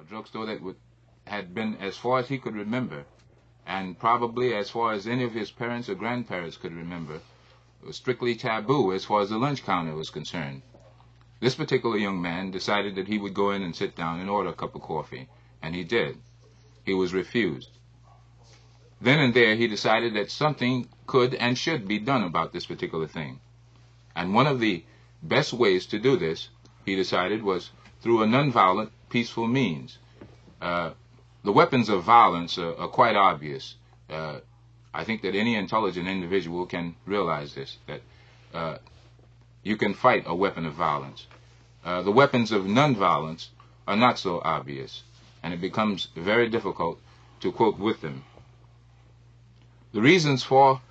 drugstore that had been as far as he could remember, and probably as far as any of his parents or grandparents could remember. It was strictly taboo as far as the lunch counter was concerned. This particular young man decided that he would go in and sit down and order a cup of coffee, and he did. He was refused. Then and there he decided that something could and should be done about this particular thing. And one of the best ways to do this, he decided, was through a nonviolent, peaceful means. The weapons of violence are quite obvious. I think that any intelligent individual can realize this, that you can fight a weapon of violence. The weapons of nonviolence are not so obvious, and it becomes very difficult to cope with them. The reasons for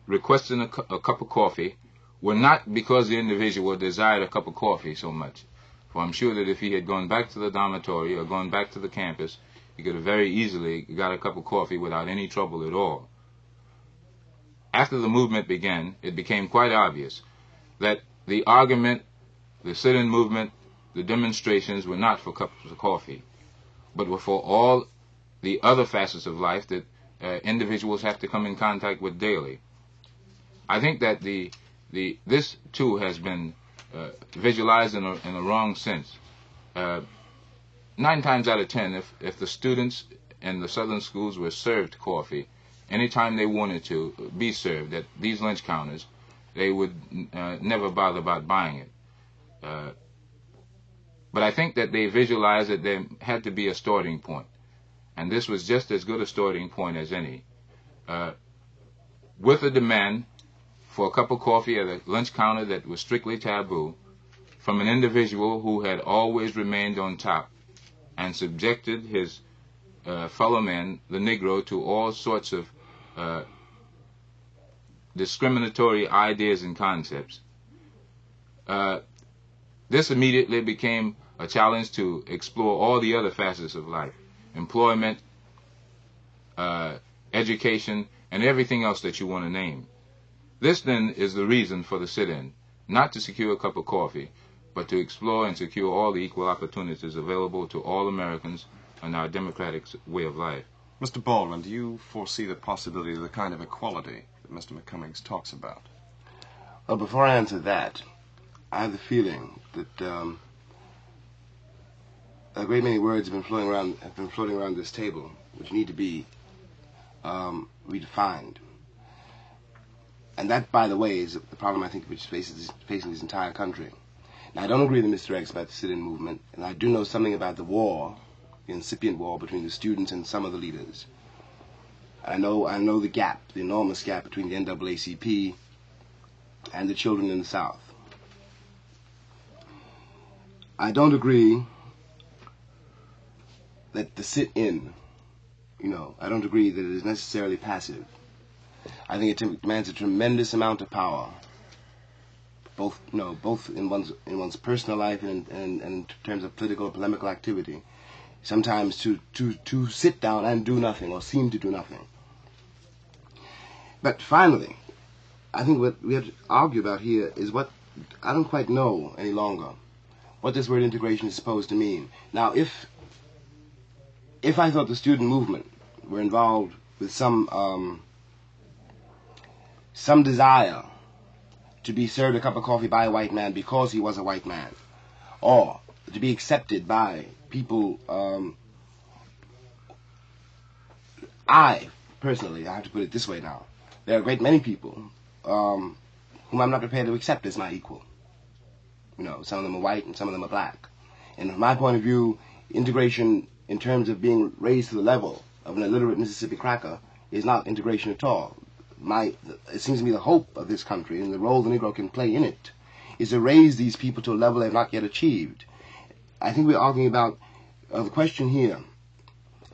requesting a cup of coffee were not because the individual desired a cup of coffee so much. For I'm sure that if he had gone back to the dormitory or gone back to the campus, he could have very easily got a cup of coffee without any trouble at all. After the movement began, it became quite obvious that the argument, the sit-in movement, the demonstrations were not for cups of coffee, but were for all the other facets of life that individuals have to come in contact with daily. I think that this too has been visualized in a wrong sense. 9 times out of 10, if the students in the southern schools were served coffee anytime they wanted to be served at these lunch counters, they would never bother about buying it. But I think that they visualized that there had to be a starting point. And this was just as good a starting point as any. With a demand for a cup of coffee at a lunch counter that was strictly taboo, from an individual who had always remained on top and subjected his fellow man, the Negro, to all sorts of discriminatory ideas and concepts. This immediately became a challenge to explore all the other facets of life: employment, education, and everything else that you want to name. This then is the reason for the sit-in, not to secure a cup of coffee, but to explore and secure all the equal opportunities available to all Americans in our democratic way of life. Mr. Baldwin, do you foresee the possibility of the kind of equality that Mr. McCummins talks about? Well, before I answer that, I have the feeling that a great many words have been floating around this table, which need to be redefined. And that, by the way, is the problem I think which is facing this entire country. Now, I don't agree with Mr. X about the sit-in movement, and I do know something about the war, the incipient war between the students and some of the leaders. I know the gap, the enormous gap between the NAACP and the children in the South. I don't agree that the sit-in, I don't agree that it is necessarily passive. I think it demands a tremendous amount of power, both in one's personal life and in terms of political or polemical activity. Sometimes to sit down and do nothing or seem to do nothing. But finally, I think what we have to argue about here is what I don't quite know any longer what this word integration is supposed to mean. Now, if I thought the student movement were involved with some desire to be served a cup of coffee by a white man because he was a white man, or to be accepted by people, I personally, I have to put it this way now, there are a great many people whom I'm not prepared to accept as my equal. Some of them are white and some of them are black. And from my point of view, integration in terms of being raised to the level of an illiterate Mississippi cracker is not integration at all. It seems to me the hope of this country and the role the Negro can play in it is to raise these people to a level they have not yet achieved. I think we're arguing about the question here,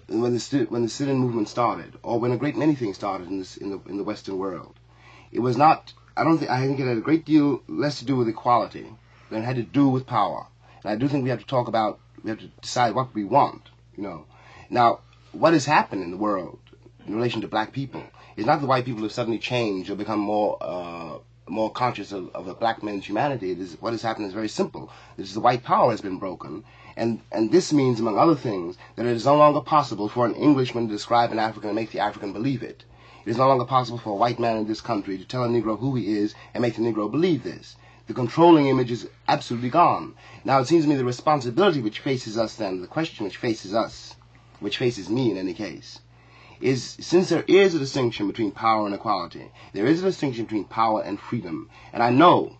when the sit-in movement started, or when a great many things started in the Western world. It was not. I think it had a great deal less to do with equality than it had to do with power. And I do think we have to decide what we want. Now, what has happened in the world in relation to black people is not that white people have suddenly changed or become more conscious of a black man's humanity. What has happened is very simple. The white power has been broken, And this means, among other things, that it is no longer possible for an Englishman to describe an African and make the African believe it. It is no longer possible for a white man in this country to tell a Negro who he is and make the Negro believe this. The controlling image is absolutely gone. Now, it seems to me the responsibility which faces us then, the question which faces us, which faces me in any case, is since there is a distinction between power and equality, there is a distinction between power and freedom. And I know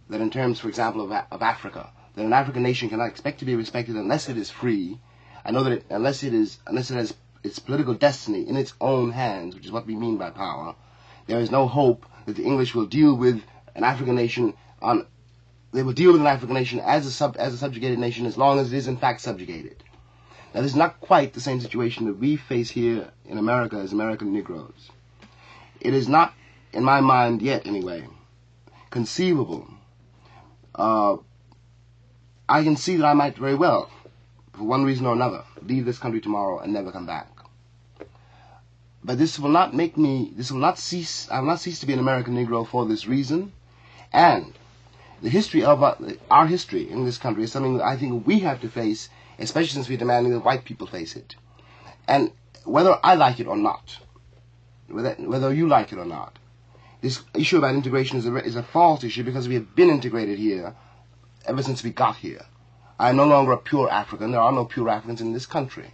that in terms, for example, of Africa, that an African nation cannot expect to be respected unless it is free. I know that unless it has its political destiny in its own hands, which is what we mean by power, there is no hope that the English will deal with an African nation they will deal with an African nation as a subjugated nation as long as it is in fact subjugated. Now, this is not quite the same situation that we face here in America as American Negroes. It is not, in my mind yet anyway, conceivable. I can see that I might very well, for one reason or another, leave this country tomorrow and never come back. But this will not cease, I will not cease to be an American Negro for this reason. And the history of our history in this country is something that I think we have to face, especially since we're demanding that white people face it. And whether I like it or not, whether you like it or not, this issue about integration is a false issue because we have been integrated here ever since we got here. I am no longer a pure African. There are no pure Africans in this country.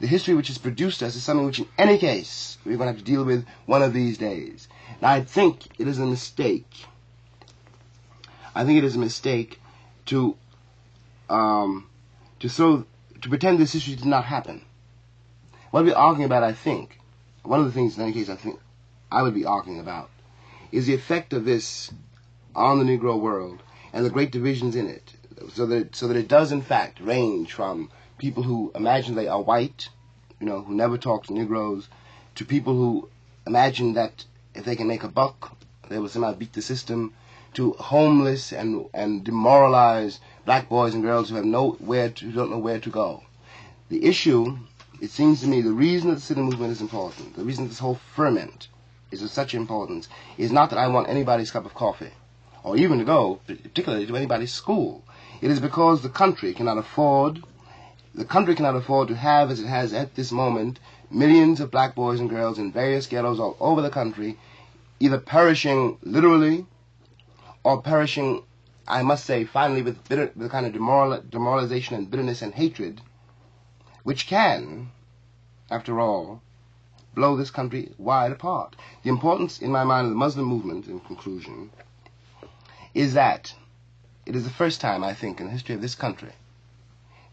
The history which has produced us is something which in any case we're going to have to deal with one of these days. Now, I think it is a mistake. I think it is a mistake to pretend this issue did not happen. What we're arguing about, I think, one of the things in any case I think I would be arguing about is the effect of this on the Negro world and the great divisions in it, so that it does in fact range from people who imagine they are white, who never talk to Negroes, to people who imagine that if they can make a buck, they will somehow beat the system, to homeless and demoralized black boys and girls who don't know where to go. The issue, it seems to me, the reason that the civil movement is important, the reason this whole ferment is of such importance, is not that I want anybody's cup of coffee, or even to go, particularly to anybody's school. It is because the country cannot afford to have, as it has at this moment, millions of black boys and girls in various ghettos all over the country, either perishing literally, or perishing, I must say, finally with the kind of demoralization and bitterness and hatred, which can, after all, blow this country wide apart. The importance, in my mind, of the Muslim movement, in conclusion, is that it is the first time, I think, in the history of this country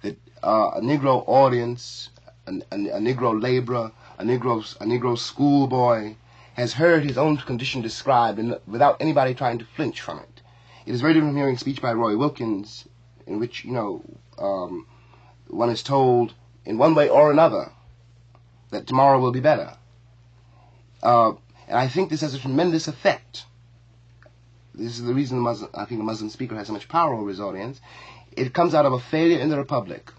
that a Negro audience, a Negro laborer, a Negro schoolboy has heard his own condition described without anybody trying to flinch from it. It is very different from hearing a speech by Roy Wilkins in which, one is told in one way or another that tomorrow will be better. And I think this has a tremendous effect. This is the reason I think the Muslim speaker has so much power over his audience. It comes out of a failure in the Republic.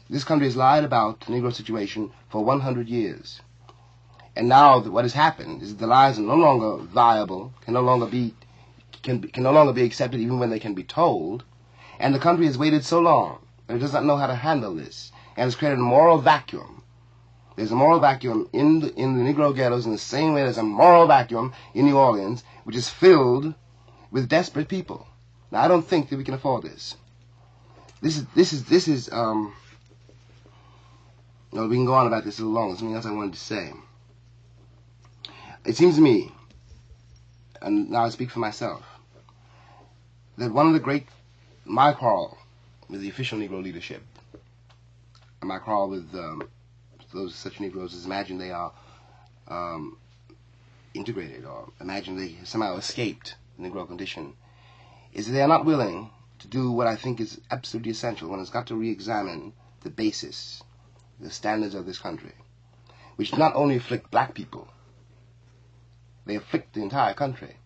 This country has lied about the Negro situation for 100 years. And now what has happened is that the lies are no longer viable, can no longer be accepted even when they can be told. And the country has waited so long that it does not know how to handle this, and has created a moral vacuum. There's a moral vacuum in the Negro ghettos in the same way there's a moral vacuum in New Orleans, which is filled with desperate people. Now, I don't think that we can afford this. We can go on about this a little longer. Something else I wanted to say. It seems to me, and now I speak for myself, that one of my quarrel with the official Negro leadership, and my quarrel with such Negroes as imagine they are integrated or imagine they somehow escaped the Negro condition, is that they are not willing to do what I think is absolutely essential. One has got to re-examine the basis, the standards of this country, which not only afflict black people, they afflict the entire country.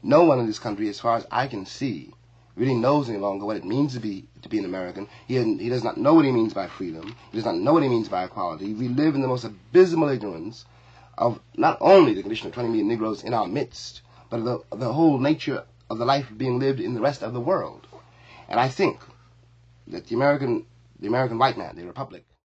No one in this country, as far as I can see, really knows any longer what it means to be an American. He does not know what he means by freedom. He does not know what he means by equality. We live in the most abysmal ignorance of not only the condition of 20 million Negroes in our midst, but the whole nature of the life being lived in the rest of the world. And I think that the American white man, the Republic,